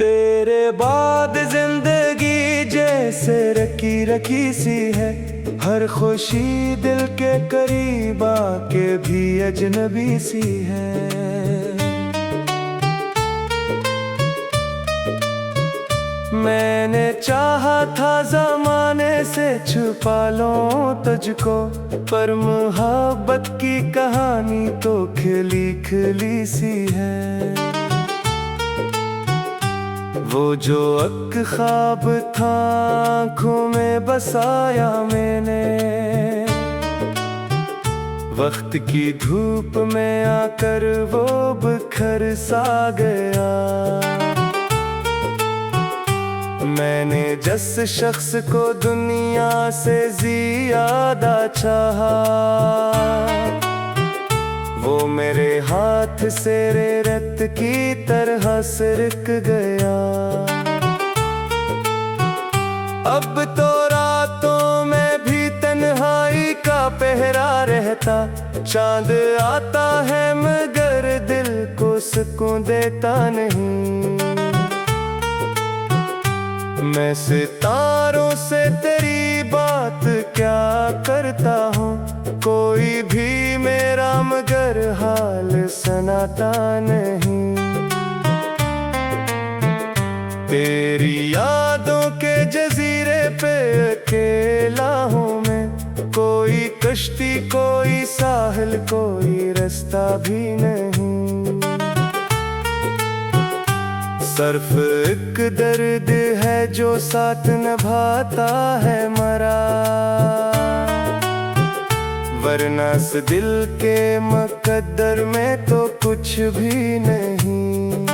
तेरे बाद जिंदगी जैसे रकी रकी सी है, हर खुशी दिल के करीब आके भी अजनबी सी है। मैंने चाहा था ज़माने से छुपा लूं तुझको, पर मोहब्बत की कहानी तो खिली खिली सी है। वो जो एक ख्वाब था आँखों में बसाया मैंने, वक्त की धूप में आकर वो बिखर सा गया। मैंने जिस शख्स को दुनिया से ज़्यादा चाहा, वो मेरे हाथ से रेत की तरह सिरक गया। अब तो रातों में भी तन्हाई का पहरा रहता, चांद आता है मगर दिल को सुकून देता नहीं। मैं सितारों से तेरी बात क्या करता हूँ, कोई भी मेरा मगर हाल सुनाता नहीं। तेरी यादों के जजीरे पे अकेला हूँ मैं, कोई कश्ती कोई साहिल कोई रास्ता भी नहीं। सिर्फ एक दर्द है जो साथ निभाता है मरा, वरना इस दिल के मुकद्दर में तो कुछ भी नहीं।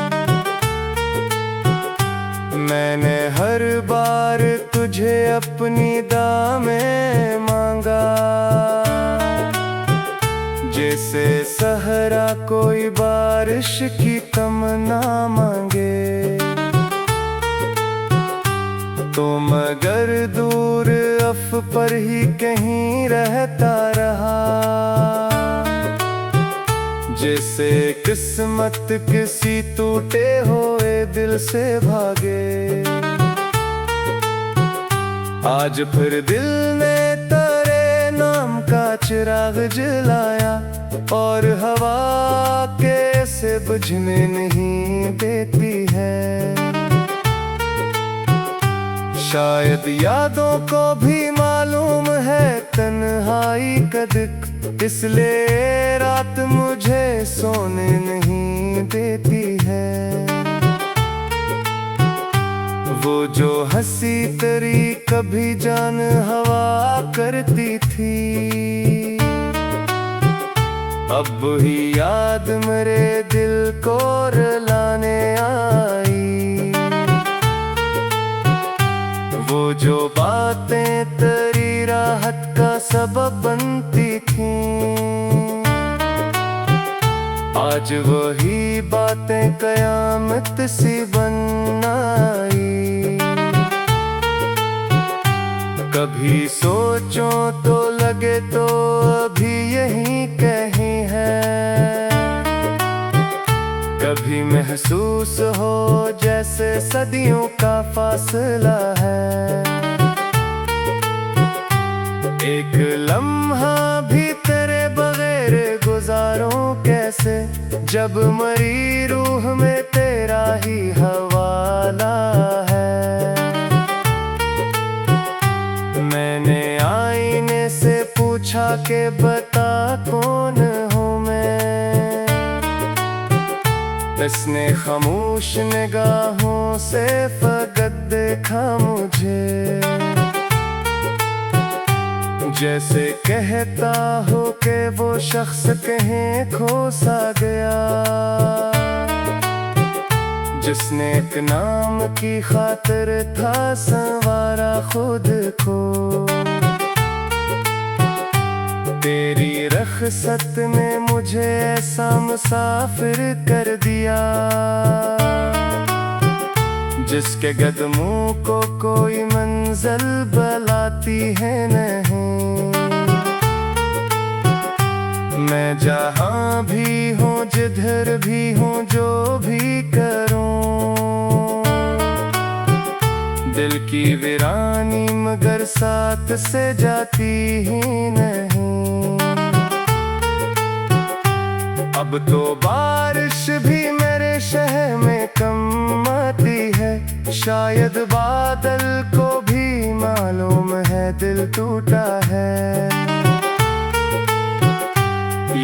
मैंने हर बार तुझे अपनी दामें मांगा, जैसे सहरा कोई बारिश की तमन्ना मांगे। तो मगर दूर अफ पर ही कहीं रहता रहा, जैसे किस्मत किसी टूटे हुए दिल से भागे। आज फिर दिल ने तेरे नाम का चिराग जलाया, और हवा कैसे बुझने नहीं देती है। शायद यादों को भी मालूम है तन्हाई का दुख, इसलिए रात मुझे सोने नहीं देती है। वो जो हंसी तेरी कभी जान हवा करती थी, अब ही याद मेरे दिल को रुलाने आई। वो जो बातें तेरी राहत का सबब बनती थीं, आज वही बातें कयामत सी बन आई। कभी सोचो तो लगे तो अभी यही कहीं है, कभी महसूस हो जैसे सदियों का फासला है। एक लम्हा भी तेरे बगैर गुजारूं कैसे, जब मरी रूह में तेरा ही हवाला है। मैंने आईने से पूछा के बता कौन हूँ मैं, इसने खामोश निगाहों से फकत देखा मुझे, जैसे कहता हो कि वो शख्स कहीं खो सा गया, जिसने एक नाम की खातिर था संवारा खुद को। तेरी रख़्सत ने मुझे ऐसा मुसाफिर कर दिया, जिसके कदमों को कोई मंजिल बुलाती है नहीं। मैं जहाँ भी हूँ जिधर भी हूँ जो भी करूँ, मगर साथ से जाती ही नहीं। अब तो बारिश भी मेरे शहर में कम आती है, शायद बादल को भी मालूम है दिल टूटा है,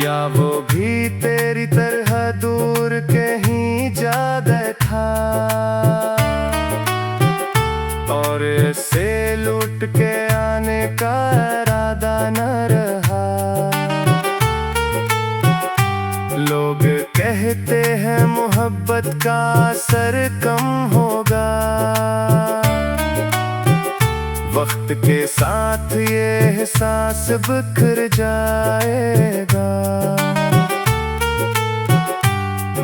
या वो भी तेरी तरह दूर कहीं जा बैठा और ऐसे लूट के आने का इरादा न रहा। लोग कहते हैं मोहब्बत का असर कम होगा, वक्त के साथ ये एहसास बिखर जाएगा।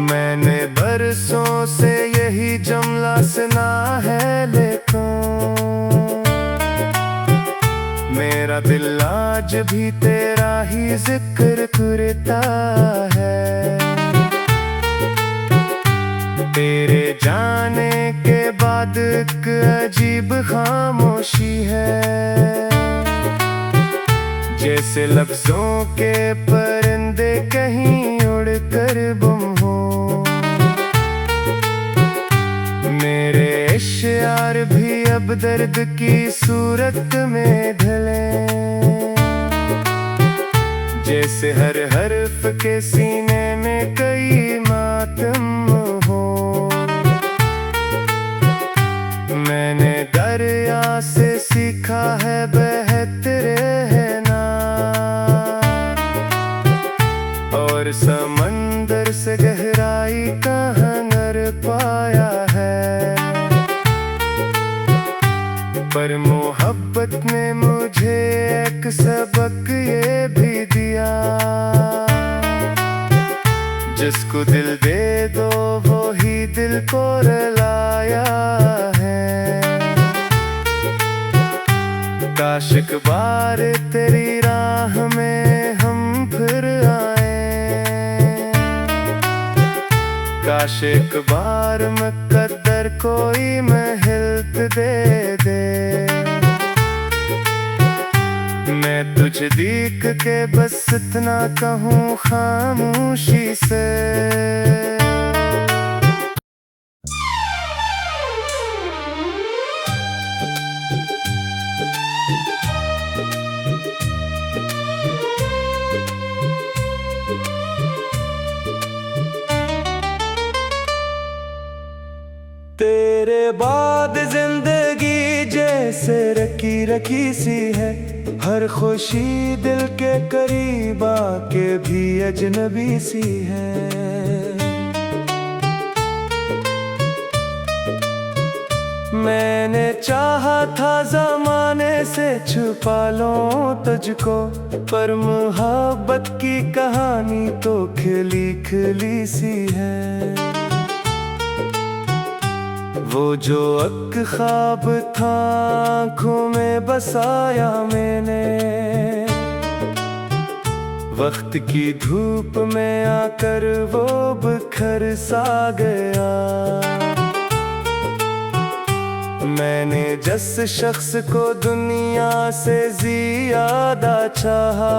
मैंने बरसों से यही जुमला सुना है, लेकिन मेरा दिल आज भी तेरा ही जिक्र करता है। तेरे जाने के बाद एक अजीब खामोशी है, जैसे लफ्जों के परिंदे कहीं उड़कर गुम हो। मेरे इश्यार भी अब दर्द की सूरत में ढले, जैसे हर हर्फ के सीने में कई मातम हो। मैंने दरिया से सीखा है बेहतर रहना, और समंदर से गहराई कहाँ न पाया है। पर मोहब्बत ने मुझे एक सबक ये भी दिया, जिसको दिल दे दो वो ही दिल को रुलाया है। काश एक बार तेरी राह में हम फिर आए, काश एक बार मुकद्दर कोई महल दे दे। मैं तुझे देख के बस इतना कहूँ खामोशी से, तेरे बाद जिंदगी जैसे रखी रखी सी है, हर खुशी दिल के करीब आके भी अजनबी सी है। मैंने चाहा था ज़माने से छुपा लूं तुझको, पर मोहब्बत की कहानी तो खिली खिली सी है। वो जो एक ख्वाब था आँखों में बसाया मैंने, वक्त की धूप में आकर वो बिखर सा गया। मैंने जिस शख्स को दुनिया से ज़्यादा चाहा,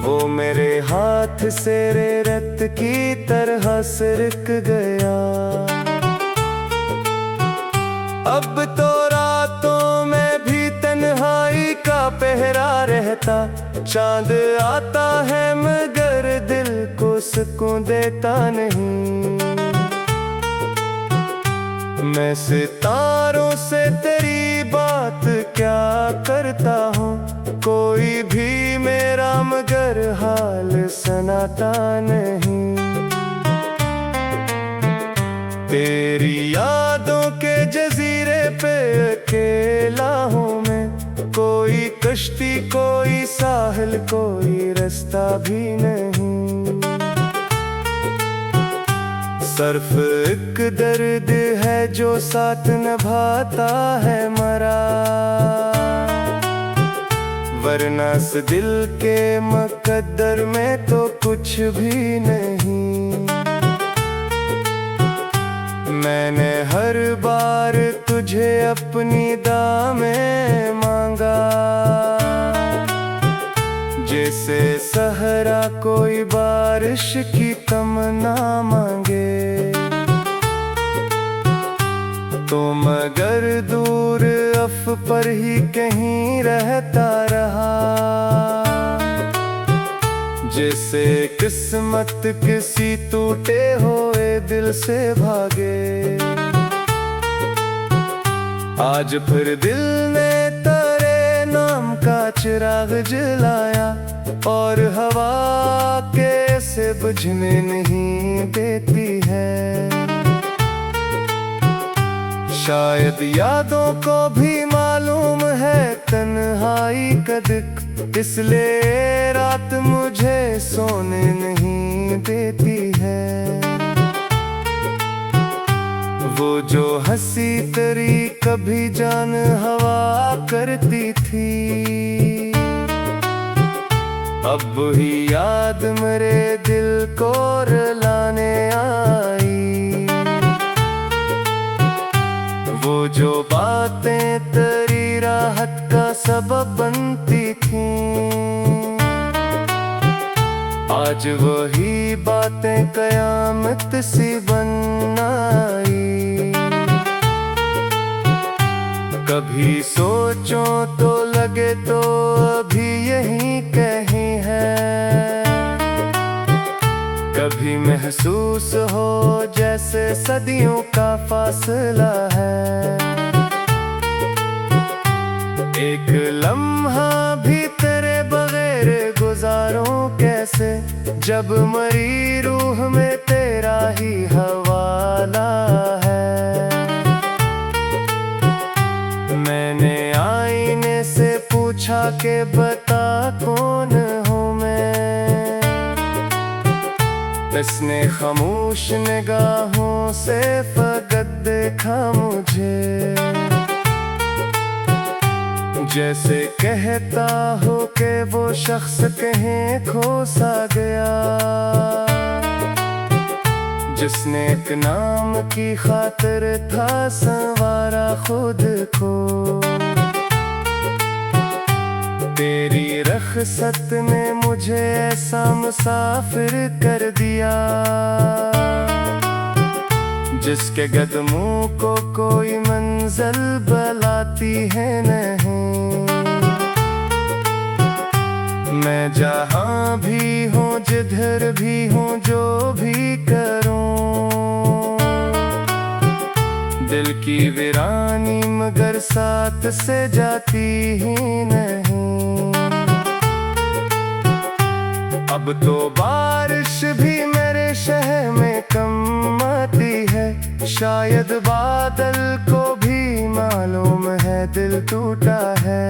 वो मेरे हाथ से रेत की तरह सिरक गया। अब तो रातों में भी तन्हाई का पहरा रहता, चांद आता है मगर दिल को सुकून देता नहीं। मैं सितारों से तेरी बात क्या करता हूँ, कोई भी मेरा मगर हाल सुनाता नहीं। तेरी यादों के जजीरे पे अकेला हूँ मैं, कोई कश्ती कोई साहिल कोई रास्ता भी नहीं। सिर्फ एक दर्द है जो साथ निभाता है मरा, वरना इस दिल के मुकद्दर में तो कुछ भी नहीं। मैंने हर बार तुझे अपनी दामें मांगा, जैसे सहरा कोई बारिश की तमन्ना मांगे। तो मगर दूर अफ पर ही कहीं रहता रहा, जैसे किस्मत किसी टूटे हुए दिल से भागे। आज फिर दिल ने तेरे नाम का चिराग जलाया, और हवा कैसे बुझने नहीं देती है। शायद यादों को भी मालूम है तन्हाई का दुख, इसलिए रात मुझे सोने नहीं देती है। वो जो हंसी तेरी कभी जान हवा करती थी, अब ही याद मेरे दिल को रुलाने आई। वो जो बातें तेरी राहत का सबब बनती थीं, आज वही बातें कयामत सी बन आई। कभी सोचो तो लगे तो अभी यही कहीं है, कभी महसूस हो जैसे सदियों का फासला है। एक लम्हा भी तेरे बगैर गुजारूं कैसे, जब मरी रूह में तेरा ही हवाला है। मैंने आईने से पूछा कि बता कौन हूँ मैं, इसने खामोश निगाहों से फकत देखा मुझे, जैसे कहता हो कि वो शख्स कहीं खो सा गया, जिसने एक नाम की खातिर था संवारा खुद को। तेरी रख़्सत ने मुझे ऐसा मुसाफिर कर दिया, जिसके कदमों को कोई मंजिल बुलाती है नहीं। मैं जहाँ भी हूँ जिधर भी हूँ जो भी करूँ, दिल की वीरानी मगर साथ से जाती ही नहीं। अब तो बारिश भी मेरे शहर में कम आती है, शायद बादल को भी मालूम है दिल टूटा है।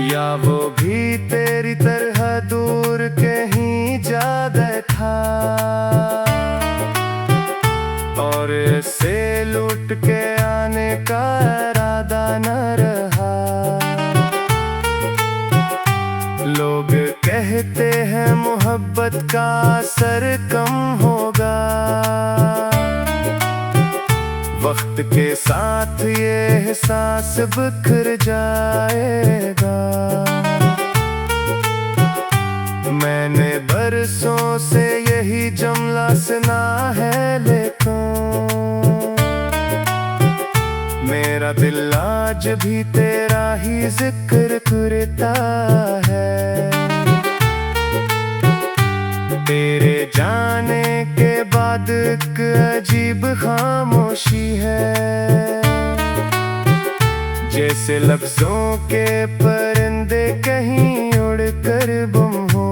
या वो भी तेरी तरह दूर कहीं जा बैठा, और से लूट के आने का इरादा न रहा। लोग कहते हैं मोहब्बत का असर कम होगा, वक्त के साथ ये एहसास बिखर जाएगा। मैंने बरसों से यही जुमला सुना है, लेकिन मेरा दिल आज भी तेरा ही जिक्र करता है। तेरे जाने के बाद एक अजीब खामोशी है, जैसे लफ्जों के परिंदे कहीं उड़कर गुम हो।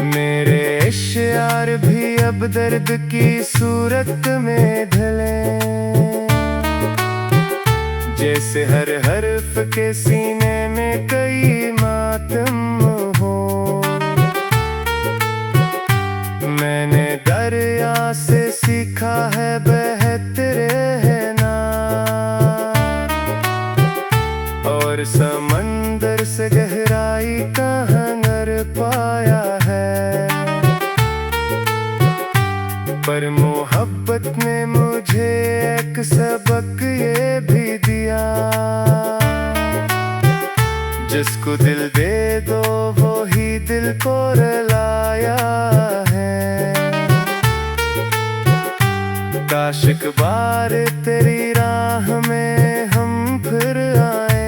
मेरे इश्यार भी अब दर्द की सूरत में ढले, जैसे हर हर्फ के सीने में कई मातम हो। मैंने दरिया से सीखा है बेहतर रहना, और समंदर से गहराई का हुनर पाया है। पर मोहब्बत लाया है। काश एक बार तेरी राह में हम फिर आए,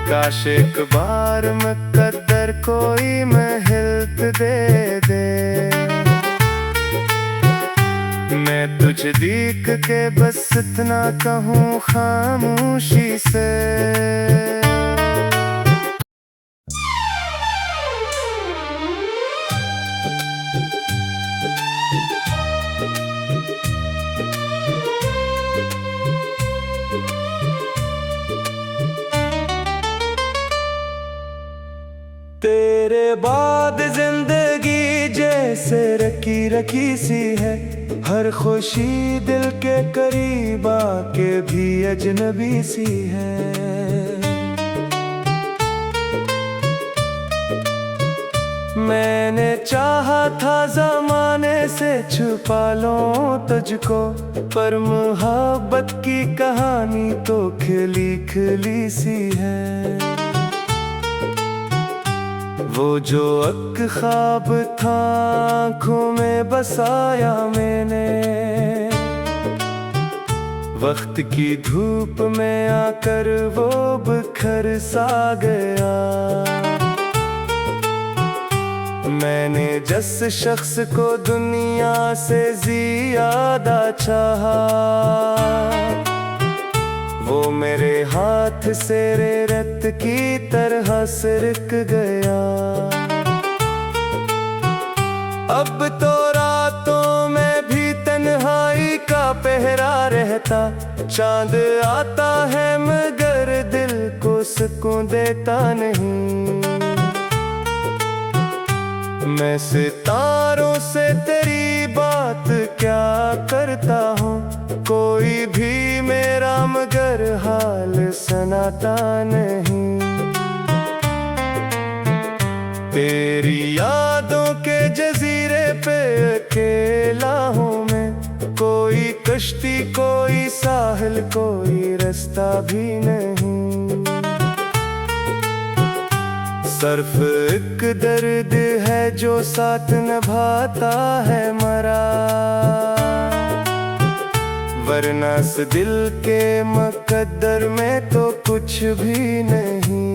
काश एक बार मुकद्दर कोई महल दे दे। मैं तुझे देख के बस इतना कहूँ खामोशी से, तेरे बाद जिंदगी जैसे रखी रखी सी है। हर खुशी दिल के करीब आके भी अजनबी सी है। मैंने चाहा था ज़माने से छुपा लूं तुझको, पर मोहब्बत की कहानी तो खिली खिली सी है। वो जो एक ख्वाब था आँखों में बसाया मैंने, वक्त की धूप में आकर वो बिखर सा गया। मैंने जिस शख्स को दुनिया से ज़्यादा चाहा, वो मेरे हाथ से रेत की तरह सिरक गया। अब तो रातों में भी तन्हाई का पहरा रहता, चांद आता है मगर दिल को सुकून देता नहीं। मैं सितारों से तेरी बात क्या करता हूँ, कोई भी मेरा मगर हाल सुनाता नहीं। तेरी यादों के जजीरे पे अकेला हूँ मैं, कोई कश्ती कोई साहिल कोई रास्ता भी नहीं। सिर्फ एक दर्द है जो साथ निभाता है मरा, वरना इस दिल के मुकद्दर में तो कुछ भी नहीं।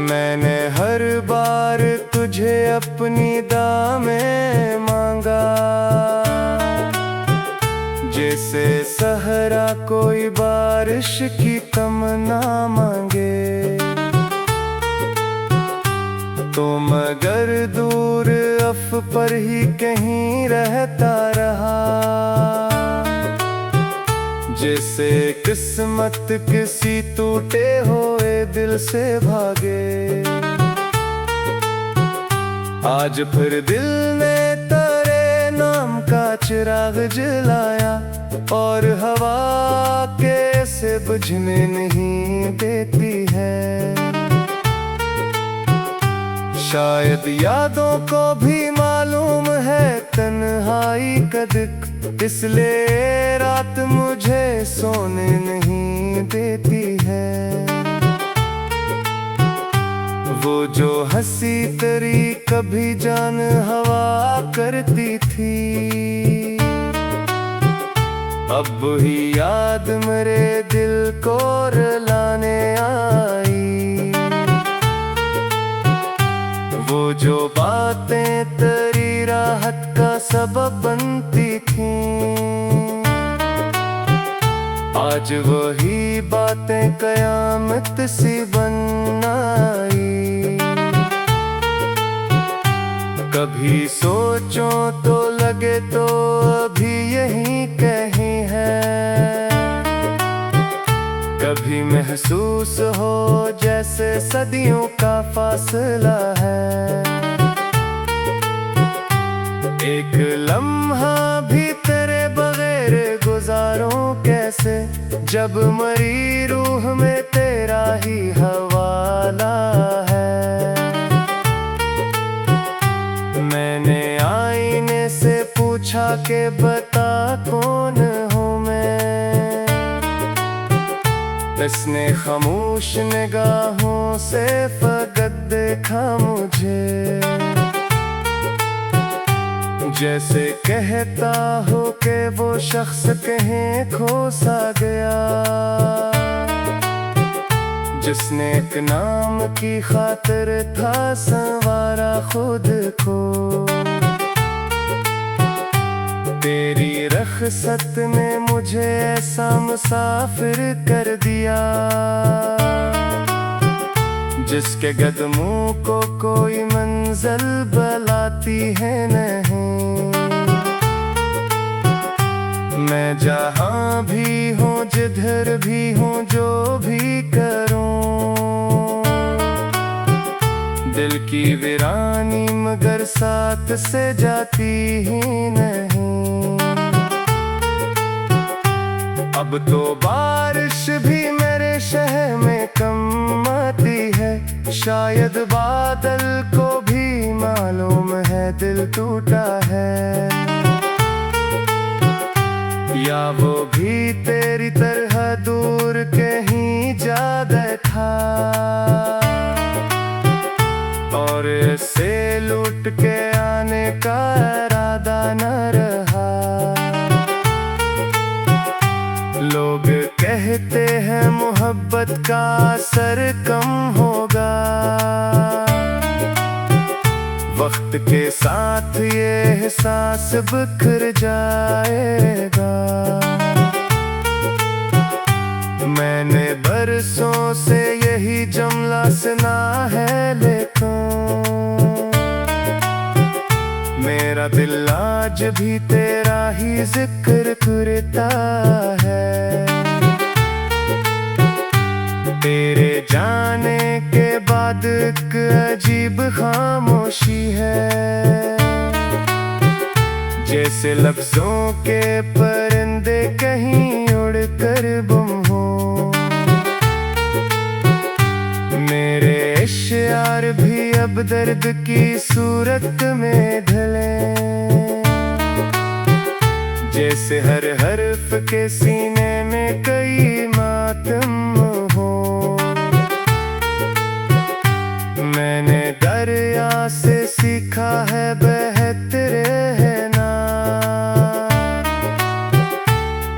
मैंने हर बार तुझे अपनी दामें मांगा, जैसे सहरा कोई बारिश की तमन्ना मांगे। तो मगर दूर अफ पर ही कहीं रहता रहा, जैसे किस्मत किसी टूटे हुए दिल से भागे। आज फिर दिल ने तेरे नाम का चिराग जलाया, और हवा कैसे बुझने नहीं देती है। शायद यादों को भी मालूम है तन्हाई का दुख, इसलिए रात मुझे सोने नहीं देती है। वो जो हंसी तेरी कभी जान हवा करती थी, अब ही याद मेरे दिल को रुलाने आई। वो जो बातें तेरी राहत का सबब बनती थीं, आज वही बातें कयामत सी बन आई। कभी सोचो तो लगे तो अभी यही कहीं है, कभी महसूस हो जैसे सदियों का फासला है। एक लम्हा भी तेरे बगैर गुजारूं कैसे, जब मरी रूह में तेरा ही हवाला है। मैंने आईने से पूछा के बता कौन हूँ मैं, जिसने खामोश निगाहों से फकत देखा मुझे, जैसे कहता हो कि वो शख्स कहीं खो सा गया, जिसने एक नाम की खातिर था संवारा खुद को। तेरी रख़्सत ने मुझे ऐसा मुसाफिर कर दिया, जिसके कदमों को कोई मंजिल बुलाती है नहीं। मैं जहाँ भी हूँ, जिधर भी हूँ, जो भी करूँ, दिल की वीरानी मगर साथ से जाती ही नहीं। अब तो बारिश भी मेरे शहर में कम आती है, शायद बादल को भी मालूम है दिल टूटा है, या वो भी तेरी तरह दूर कहीं जा बैठा और से लूट के आने का इरादा न रहा। लोग कहते हैं मोहब्बत का असर कम होगा, वक्त के साथ ये एहसास बिखर जाएगा। मैंने बरसों से यही जुमला सुना है, लेकिन मेरा दिल आज भी तेरा ही जिक्र करता है। तेरे जाने के बाद एक अजीब खामोशी है, जैसे लफ्जों के परिंदे कहीं उड़कर गुम हो। मेरे इश्यार भी अब दर्द की सूरत में ढले, जैसे हर हर्फ के सीने में कई मातम हो। मैंने दरिया से सीखा है बहते रहना,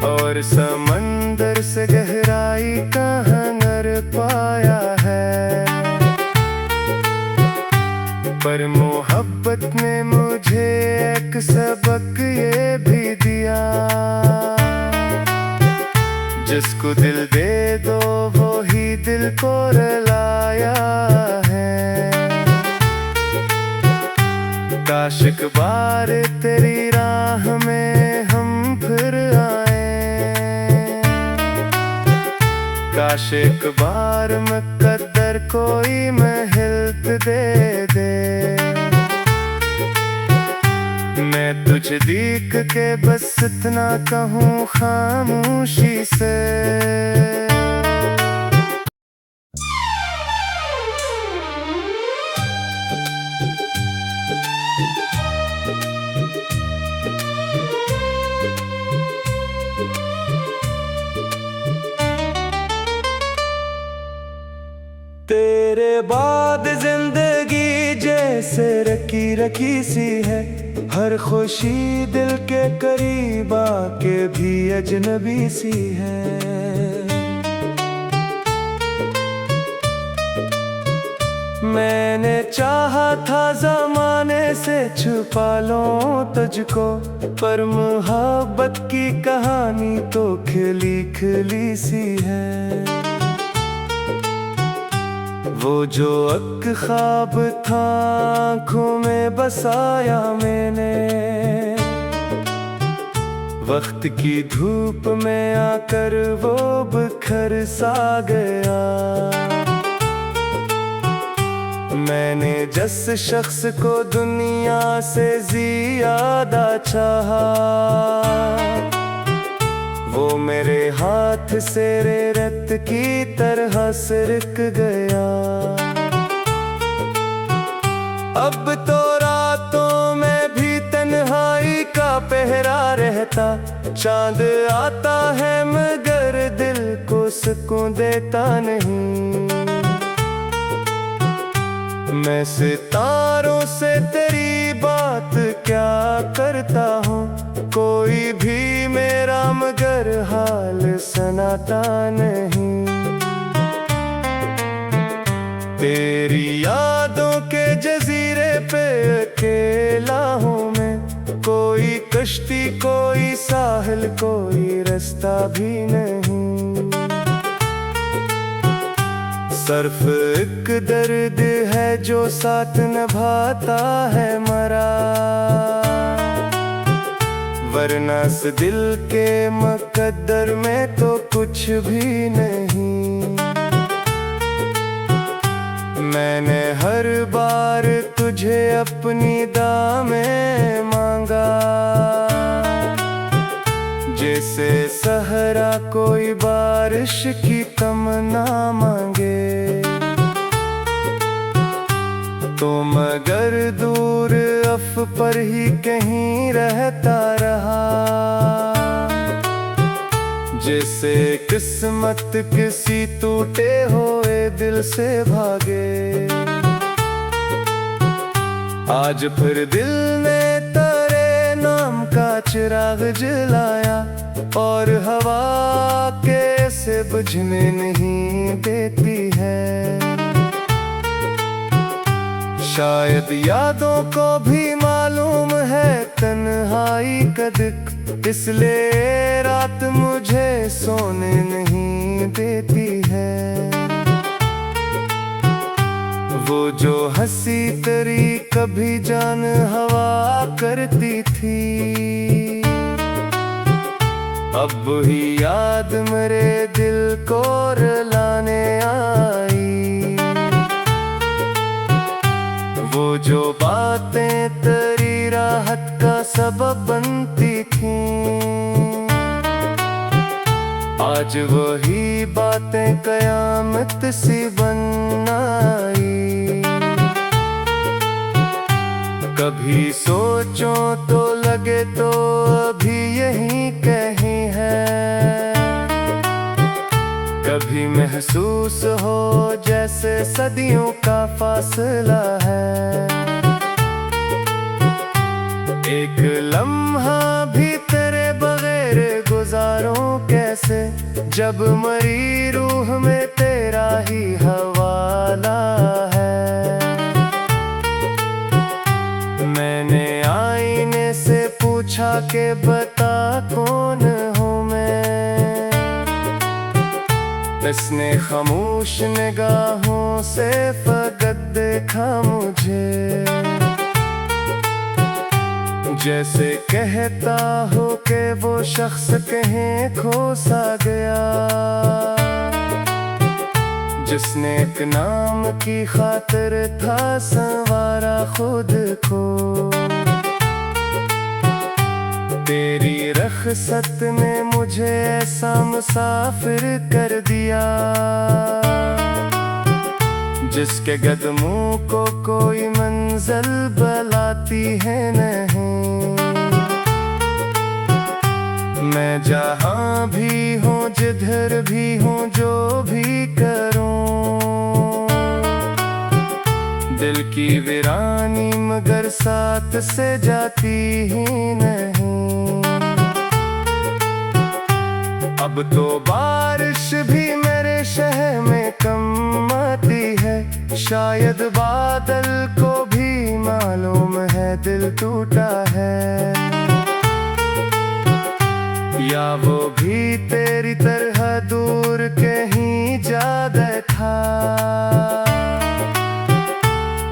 और समंदर से गहराई का हुनर पाया है। पर मोहब्बत ने मुझे एक सबक ये भी दिया, जिसको दिल दे दो वो ही दिल को रुलाया है। काश एक बार तेरी राह में हम फिर आए, काश एक बार मुकद्दर कोई महल दे दे। मैं तुझे देख के बस इतना कहूँ खामोशी से, तेरे बाद जिंदगी जैसे रखी रखी सी है, हर खुशी दिल के करीब आके भी अजनबी सी है। मैंने चाहा था ज़माने से छुपा लूं तुझको, पर मोहब्बत की कहानी तो खिली खिली सी है। वो जो एक ख्वाब था आँखों में बसाया मैंने, वक्त की धूप में आकर वो बिखर सा गया। मैंने जिस शख्स को दुनिया से ज़्यादा चाहा, वो मेरे हाथ से रेत की तरह सिरक गया। अब तो रातों में भी तन्हाई का पहरा रहता, चांद आता है मगर दिल को सुकून देता नहीं। मैं सितारों से तेरी बात क्या करता हूँ, कोई भी मेरा मगर हाल सुनाता नहीं। तेरी यादों के जजीरे पे अकेला हूँ मैं, कोई कश्ती कोई साहिल कोई रास्ता भी नहीं। सिर्फ एक दर्द है जो साथ निभाता है मरा, वरना इस दिल के मुकद्दर में तो कुछ भी नहीं। मैंने हर बार तुझे अपनी दामें मांगा, जैसे सहरा कोई बारिश की तमन्ना मांगे। तो मगर दूर अफ पर ही कहीं रहता रहा, जैसे किस्मत किसी टूटे हुए दिल से भागे। आज फिर दिल ने तेरे नाम का चिराग जलाया, और हवा कैसे बुझने नहीं देती है। शायद यादों को भी मालूम है तन्हाई का दुख, इसलिए रात मुझे सोने नहीं देती है। वो जो हंसी तेरी कभी जान हवा करती थी, अब ही याद मेरे दिल को रुलाने आई। वो जो बातें तेरी राहत का सबब बनती थीं, आज वही बातें कयामत सी बन आई। कभी सोचो तो लगे तो अभी यही कहीं है, कभी महसूस हो जैसे सदियों का फासला है। एक लम्हा भी तेरे बगैर गुजारूं कैसे, जब मरी रूह में तेरा ही हवाला है। मैंने आईने से पूछा के बता कौन हूँ मैं, इसने खामोश निगाहों से फकत देखा मुझे, जैसे कहता हो कि वो शख्स कहीं खो सा गया, जिसने एक नाम की खातिर था संवारा खुद को। तेरी रख़्सत ने मुझे ऐसा मुसाफिर कर दिया, जिसके कदमों को कोई मंजिल बुलाती है नहीं। मैं जहाँ भी हूँ जिधर भी हूँ जो भी करूँ, दिल की वीरानी मगर साथ से जाती ही नहीं। अब तो बारिश भी मेरे शहर में कम आती है, शायद बादल को भी मालूम है दिल टूटा है, या वो भी तेरी तरह दूर कहीं जा बैठा,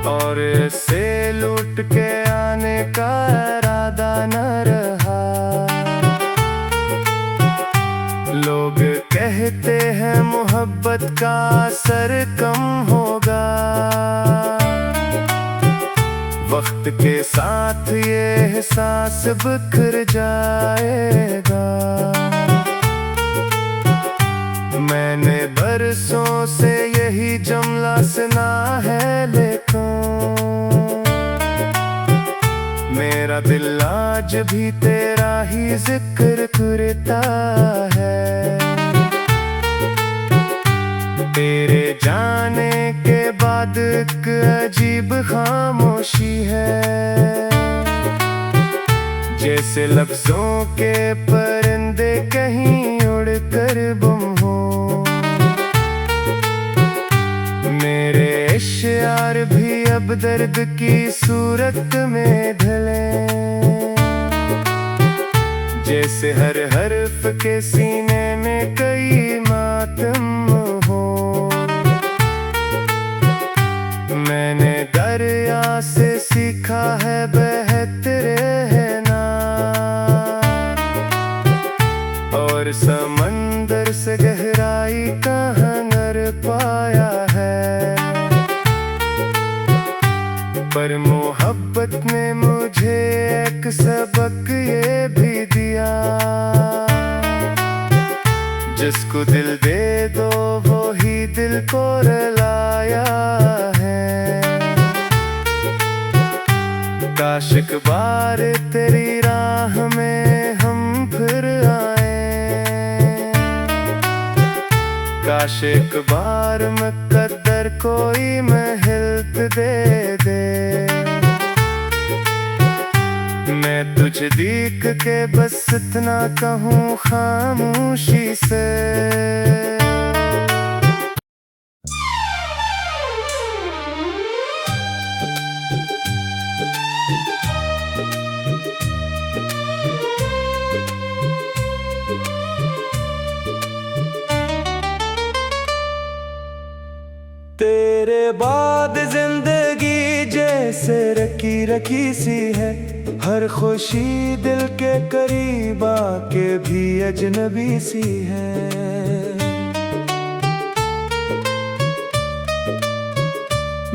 और से लूट के आने का इरादा न रहा। लोग कहते हैं मोहब्बत का असर कम होगा, वक्त के साथ ये एहसास बिखर जाएगा। मैंने बरसों से यही जुमला सुना है, लेकिन मेरा दिल आज भी तेरा ही जिक्र करता है। अजीब खामोशी है, जैसे लफ्जों के परिंदे कहीं उड़कर गुम हो। मेरे इश्यार भी अब दर्द की सूरत में ढले, जैसे हर हर्फ के सीने में कई मातम हो। मैंने दरिया से सीखा है बहते रहना, और समंदर से गहराई कहाँ नर पाया है। पर मोहब्बत ने मुझे एक सबक ये भी दिया, जिसको दिल दे दो वो ही दिल को रुलाया है। काश एक बार तेरी राह में हम फिर आए, काश एक बार मुकद्दर कोई महल दे दे। मैं तुझे देख के बस इतना कहूँ खामोशी से, तेरे बाद जिंदगी जैसे रकी रकी सी है, हर खुशी दिल के करीब आके भी अजनबी सी है।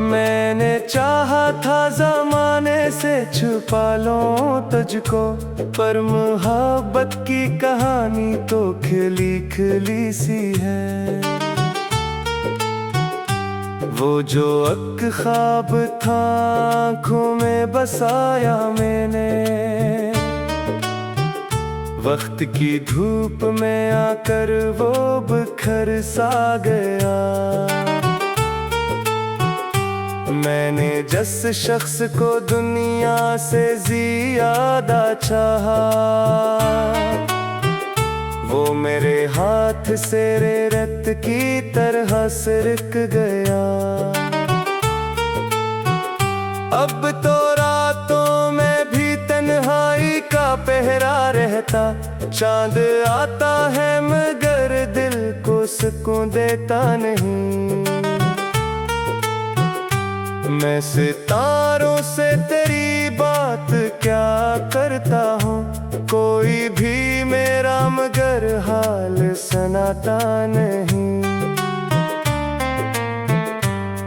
मैंने चाहा था ज़माने से छुपा लूं तुझको, पर मोहब्बत की कहानी तो खिली खिली सी है। वो जो एक ख्वाब था आँखों में बसाया मैंने, वक्त की धूप में आकर वो बिखर सा गया। मैंने जिस शख्स को दुनिया से ज़्यादा चाहा, वो मेरे हाथ से रेत की तरह सिरक गया। अब तो रातों में भी तन्हाई का पहरा रहता, चांद आता है मगर दिल को सुकून देता नहीं। मैं सितारों से तेरी बात क्या करता हूँ, कोई भी मेरा मगर हाल सुनाता नहीं।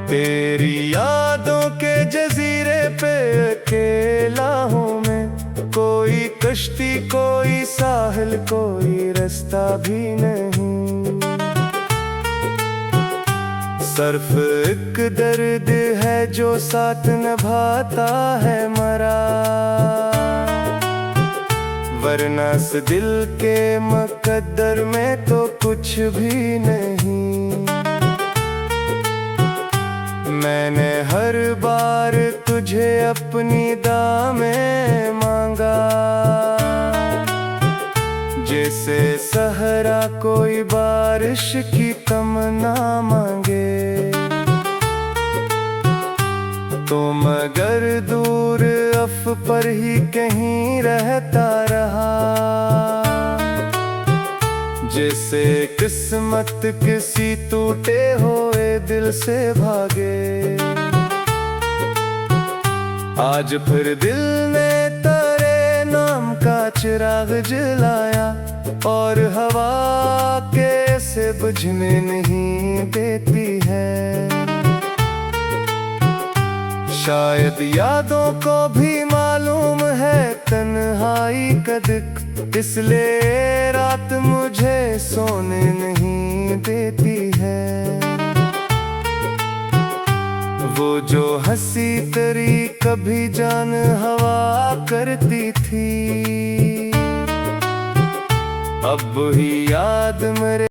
तेरी यादों के जजीरे पे अकेला हूँ मैं, कोई कश्ती कोई साहिल कोई रास्ता भी नहीं। सिर्फ एक दर्द है जो साथ निभाता है मरा, वरना इस दिल के मुकद्दर में तो कुछ भी नहीं। मैंने हर बार तुझे अपनी दामें मांगा, जैसे सहरा कोई बारिश की तमन्ना मांगे। तो मगर दूर अफ पर ही कहीं रहता रहा, जैसे किस्मत किसी टूटे हुए दिल से भागे। आज फिर दिल ने तेरे नाम का चिराग जलाया, और हवा कैसे बुझने नहीं देती है। शायद यादों को भी मालूम है तन्हाई का दुख, इसलिए रात मुझे सोने नहीं देती है। वो जो हंसी तेरी कभी जान हवा करती थी, अब ही याद मेरे